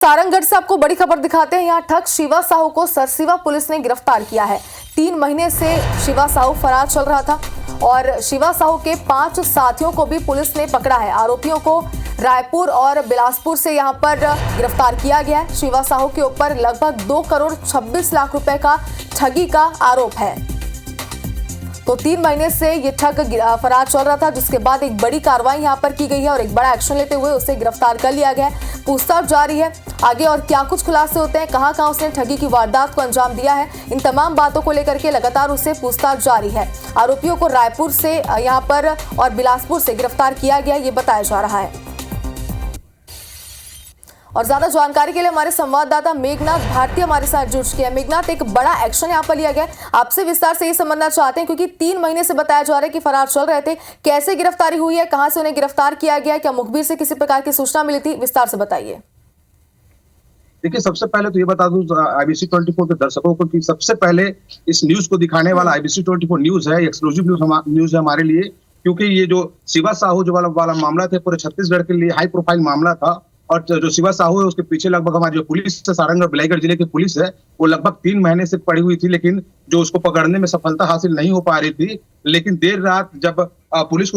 सारंगगढ़ से आपको बड़ी खबर दिखाते हैं। यहाँ ठग शिवा साहू को सरसीवा पुलिस ने गिरफ्तार किया है। 3 महीने से शिवा साहू फरार चल रहा था और शिवा साहू के 5 साथियों को भी पुलिस ने पकड़ा है। आरोपियों को रायपुर और बिलासपुर से यहाँ पर गिरफ्तार किया गया है। शिवा साहू के ऊपर लगभग 2 करोड़ 26 लाख रुपए का ठगी का आरोप है। तो 3 महीने से ये ठग फरार चल रहा था, जिसके बाद एक बड़ी कार्रवाई यहाँ पर की गई है और एक बड़ा एक्शन लेते हुए उसे गिरफ्तार कर लिया गया है। पूछताछ जारी है। आगे और क्या कुछ खुलासे होते हैं, कहां उसने ठगी की वारदात को अंजाम दिया है, इन तमाम बातों को लेकर के लगातार उससे पूछताछ जारी है। आरोपियों को रायपुर से यहाँ पर और बिलासपुर से गिरफ्तार किया गया, ये बताया जा रहा है। और ज्यादा जानकारी के लिए हमारे संवाददाता मेघनाथ भारती हमारे साथ जुड़ चुके हैं। मेघनाथ, एक बड़ा एक्शन यहाँ पर लिया गया, आपसे विस्तार से ये समझना चाहते हैं क्योंकि 3 महीने से बताया जा रहा है कि फरार चल रहे थे। कैसे गिरफ्तारी हुई है, कहां से उन्हें गिरफ्तार किया गया, क्या मुखबिर से किसी प्रकार की सूचना मिली थी, विस्तार से बताइए। देखिए, सबसे पहले तो ये बता दूं IBC 24 के दर्शकों को कि सबसे पहले इस न्यूज को दिखाने वाला IBC 24 न्यूज है, एक्सक्लूसिव न्यूज है हमारे लिए, क्योंकि ये जो शिवा साहू जो वाला मामला था पूरे छत्तीसगढ़ के लिए हाई प्रोफाइल मामला था। और जो शिवा साहू है उसके पीछे लगभग हमारी जो पुलिस है, सारंगगढ़ बिलाईगढ़ जिले की पुलिस है, वो लगभग 3 महीने से पड़ी हुई थी, लेकिन जो उसको पकड़ने में सफलता हासिल नहीं हो पा रही थी। लेकिन देर रात जब पुलिस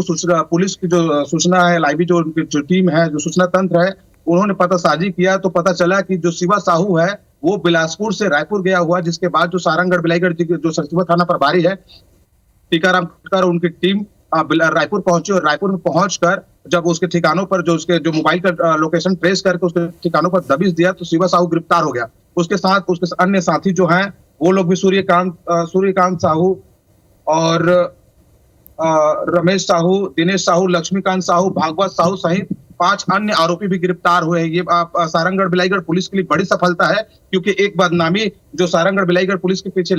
की जो सूचना है, लाइवी जो टीम है, जो सूचना तंत्र है, उन्होंने पतासाजी किया तो पता चला कि जो शिवा साहू है वो बिलासपुर से रायपुर गया हुआ। जिसके बाद जो सारंगगढ़ बिलाईगढ़ जो सरसीवा थाना प्रभारी है टीकाराम और उनकी टीम रायपुर पहुंची और रायपुर में पहुंचकर जब उसके ठिकानों पर जो मोबाइल का लोकेशन ट्रेस करके उसके ठिकानों पर दबिश दिया तो शिवा साहू गिरफ्तार हो गया। उसके साथ उसके अन्य साथी जो हैं वो लोग भी सूर्यकांत साहू और रमेश साहू, दिनेश साहू, लक्ष्मीकांत साहू, भागवत साहू सहित 5 अन्य आरोपी भी गिरफ्तार हुए हैं। ये सारंगगढ़ बिलाईगढ़ पुलिस के लिए बड़ी सफलता है, क्योंकि एक बदनामी जो सारंगगढ़ बिलाईगढ़ पुलिस के पीछे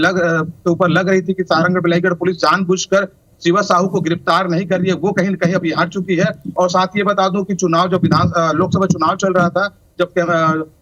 ऊपर लग रही थी कि सारंगगढ़ बिलाईगढ़ पुलिस जानबूझकर शिवा साहू को गिरफ्तार नहीं कर रही है, वो कहीं न कहीं अभी हट चुकी है। और साथ ये बता दूं कि जब लोकसभा चुनाव चल रहा था, जब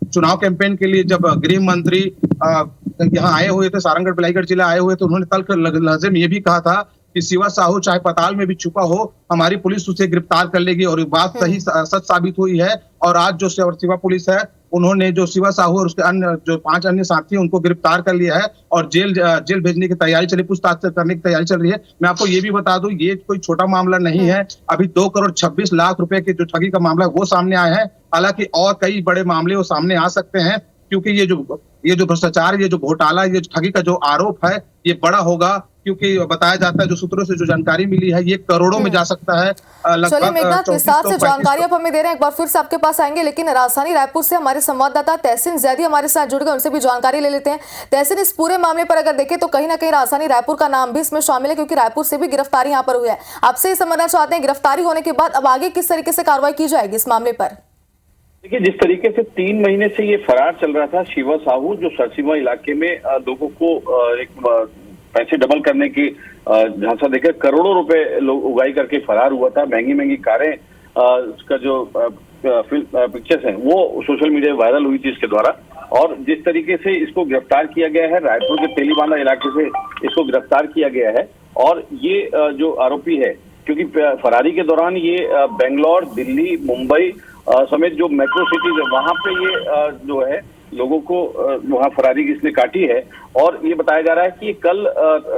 चुनाव कैंपेन के लिए जब गृह मंत्री यहाँ आए हुए थे, सारंगगढ़ बिलाईगढ़ जिला आए हुए, तो उन्होंने तल्ख लहजे में ये भी कहा था कि शिवा साहू चाहे पाताल में भी छुपा हो, हमारी पुलिस उसे गिरफ्तार कर लेगी। और ये बात सच साबित हुई है। और आज जो शिवा पुलिस है, उन्होंने जो शिवा साहू और उसके अन्य जो 5 अन्य साथी उनको गिरफ्तार कर लिया है और जेल भेजने की तैयारी चली, पूछताछ करने की तैयारी चल रही है। मैं आपको ये भी बता दूं, ये कोई छोटा मामला नहीं है। अभी 2 करोड़ 26 लाख रुपए के जो ठगी का मामला है वो सामने आया है। हालांकि और कई बड़े मामले वो सामने आ सकते हैं, क्योंकि ये जो भ्रष्टाचार, ये जो घोटाला, ये ठगी का जो आरोप है, ये बड़ा होगा। क्योंकि बताया जाता है, जो सूत्रों से जो जानकारी मिली है, ये करोड़ों में जा सकता है। चलिए मेघनाथ, विस्तार से जानकारी आप हमें दे रहे हैं, एक बार फिर से आपके पास आएंगे, लेकिन राजधानी रायपुर से हमारे संवाददाता तहसीन जैदी हमारे साथ जुड़ गए, उनसे भी जानकारी ले लेते हैं। तहसीन, इस पूरे मामले पर अगर देखें तो कहीं ना कहीं राजधानी रायपुर का नाम भी इसमें शामिल है, क्योंकि रायपुर से भी गिरफ्तारी यहाँ पर हुई है। आपसे ये समझना चाहते हैं, गिरफ्तारी होने के बाद अब आगे किस तरीके से कार्रवाई की जाएगी इस मामले पर? देखिए, जिस तरीके से 3 महीने से ये फरार चल रहा था शिवा साहू, जो सरसीवा इलाके में लोगों को एक पैसे डबल करने की झांसा देकर करोड़ों रुपए उगाई करके फरार हुआ था। महंगी कारें का जो पिक्चर्स हैं वो सोशल मीडिया वायरल हुई थी इसके द्वारा। और जिस तरीके से इसको गिरफ्तार किया गया है, रायपुर के तेलीबांधा इलाके से इसको गिरफ्तार किया गया है। और ये जो आरोपी है, क्योंकि फरारी के दौरान ये बेंगलोर, दिल्ली, मुंबई समेत जो मेट्रो सिटीज है वहां पे ये जो है लोगों को वहां फरारी इसने काटी है। और ये बताया जा रहा है कि ये कल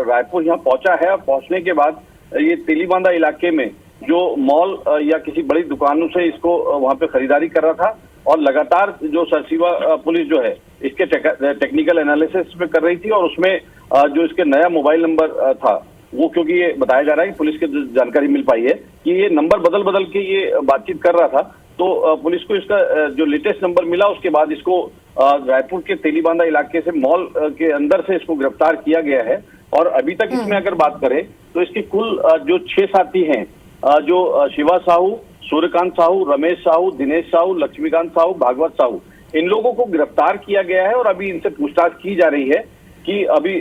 रायपुर यहाँ पहुंचा है और पहुंचने के बाद ये तेलीबांधा इलाके में जो मॉल या किसी बड़ी दुकानों से इसको वहां पे खरीदारी कर रहा था। और लगातार जो सरसीवा पुलिस जो है इसके टेक्निकल एनालिसिस में कर रही थी, और उसमें जो इसके नया मोबाइल नंबर था वो, क्योंकि ये बताया जा रहा है कि पुलिस की जानकारी मिल पाई है कि ये नंबर बदल के ये बातचीत कर रहा था, तो पुलिस को इसका जो लेटेस्ट नंबर मिला, उसके बाद इसको रायपुर के तेलीबांधा इलाके से मॉल के अंदर से इसको गिरफ्तार किया गया है। और अभी तक इसमें अगर बात करें तो इसके कुल जो 6 साथी हैं, जो शिवा साहू, सूर्यकांत साहू, रमेश साहू, दिनेश साहू, लक्ष्मीकांत साहू, भागवत साहू, इन लोगों को गिरफ्तार किया गया है। और अभी इनसे पूछताछ की जा रही है कि अभी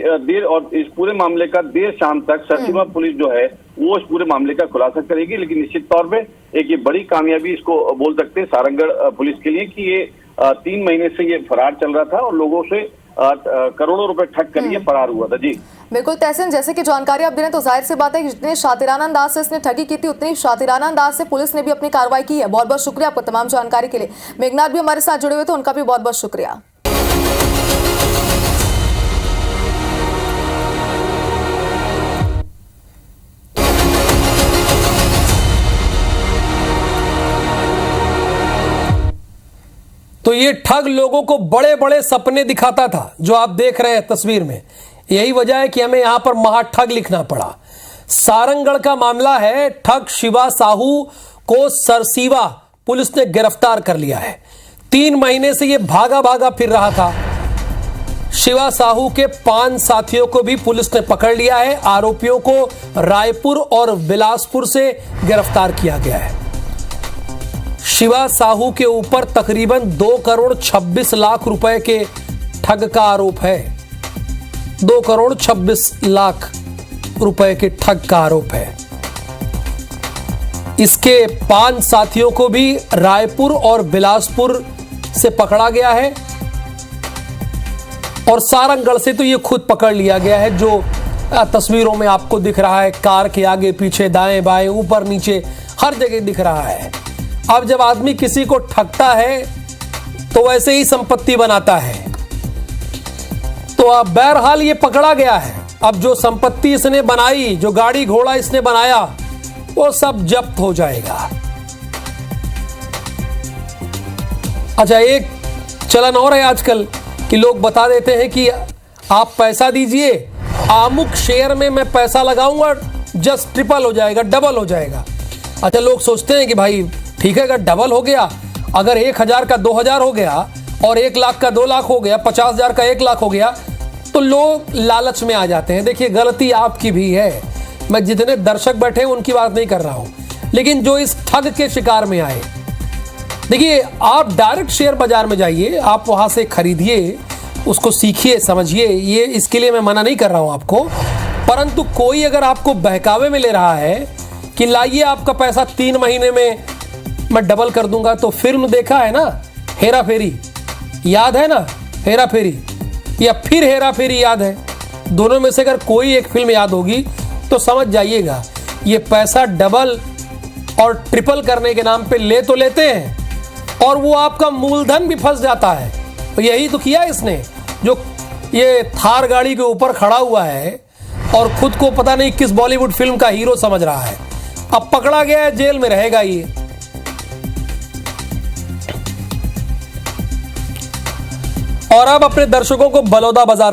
इस पूरे मामले का देर शाम तक सरसीवा पुलिस जो है वो इस पूरे मामले का खुलासा करेगी। लेकिन निश्चित तौर पे एक ये बड़ी कामयाबी इसको बोल सकते हैं सारंगगढ़ पुलिस के लिए कि ये 3 महीने से ये फरार चल रहा था और लोगों से करोड़ों रुपए ठग कर ये फरार हुआ था। जी बिल्कुल तहसीन, जैसे कि जानकारी आप दे रहे हैं तो जाहिर सी बात है कि जितने शातिराना अंदाज से इसने ठगी की थी उतनी शातिराना अंदाज से पुलिस ने भी अपनी कार्रवाई की है। बहुत बहुत शुक्रिया आपको तमाम जानकारी के लिए। मेघनाथ भी हमारे साथ जुड़े हुए थे, उनका भी बहुत बहुत शुक्रिया। तो ये ठग लोगों को बड़े बड़े सपने दिखाता था, जो आप देख रहे हैं तस्वीर में। यही वजह है कि हमें यहां पर महाठग लिखना पड़ा। सारंगगढ़ का मामला है। ठग शिवा साहू को सरसीवा पुलिस ने गिरफ्तार कर लिया है। 3 महीने से ये भागा भागा फिर रहा था। शिवा साहू के 5 साथियों को भी पुलिस ने पकड़ लिया है। आरोपियों को रायपुर और बिलासपुर से गिरफ्तार किया गया है। शिवा साहू के ऊपर तकरीबन 2 करोड़ 26 लाख रुपए के ठग का आरोप है। 2 करोड़ 26 लाख रुपए के ठग का आरोप है। इसके 5 साथियों को भी रायपुर और बिलासपुर से पकड़ा गया है और सारंगगढ़ से तो ये खुद पकड़ लिया गया है, जो तस्वीरों में आपको दिख रहा है। कार के आगे पीछे दाएं बाएं ऊपर नीचे हर जगह दिख रहा है। अब जब आदमी किसी को ठगता है तो वैसे ही संपत्ति बनाता है। तो अब बहरहाल ये पकड़ा गया है। अब जो संपत्ति इसने बनाई, जो गाड़ी घोड़ा इसने बनाया, वो सब जब्त हो जाएगा। अच्छा, एक चलन और है आजकल कि लोग बता देते हैं कि आप पैसा दीजिए, अमुक शेयर में मैं पैसा लगाऊंगा, जस्ट ट्रिपल हो जाएगा, डबल हो जाएगा। अच्छा, लोग सोचते हैं कि भाई ठीक है, अगर डबल हो गया, अगर 1000 का 2000 हो गया और 1 लाख का 2 लाख हो गया, 50,000 का 1 लाख हो गया, तो लोग लालच में आ जाते हैं। देखिए, गलती आपकी भी है। मैं जितने दर्शक बैठे हैं उनकी बात नहीं कर रहा हूं, लेकिन जो इस ठग के शिकार में आए, देखिए, आप डायरेक्ट शेयर बाजार में जाइए, आप वहां से खरीदिए, उसको सीखिए, समझिए। ये इसके लिए मैं मना नहीं कर रहा हूं आपको, परंतु कोई अगर आपको बहकावे में ले रहा है कि लाइए आपका पैसा 3 महीने में मैं डबल कर दूंगा, तो फिल्म देखा है ना, हेरा फेरी, याद है ना हेरा फेरी, या फिर हेरा फेरी याद है? दोनों में से अगर कोई एक फिल्म याद होगी तो समझ जाइएगा, ये पैसा डबल और ट्रिपल करने के नाम पे ले तो लेते हैं और वो आपका मूलधन भी फंस जाता है। तो यही तो किया इसने, जो ये थार गाड़ी के ऊपर खड़ा हुआ है और खुद को पता नहीं किस बॉलीवुड फिल्म का हीरो समझ रहा है। अब पकड़ा गया है, जेल में रहेगा ये। और अब अपने दर्शकों को बलौदा बाजार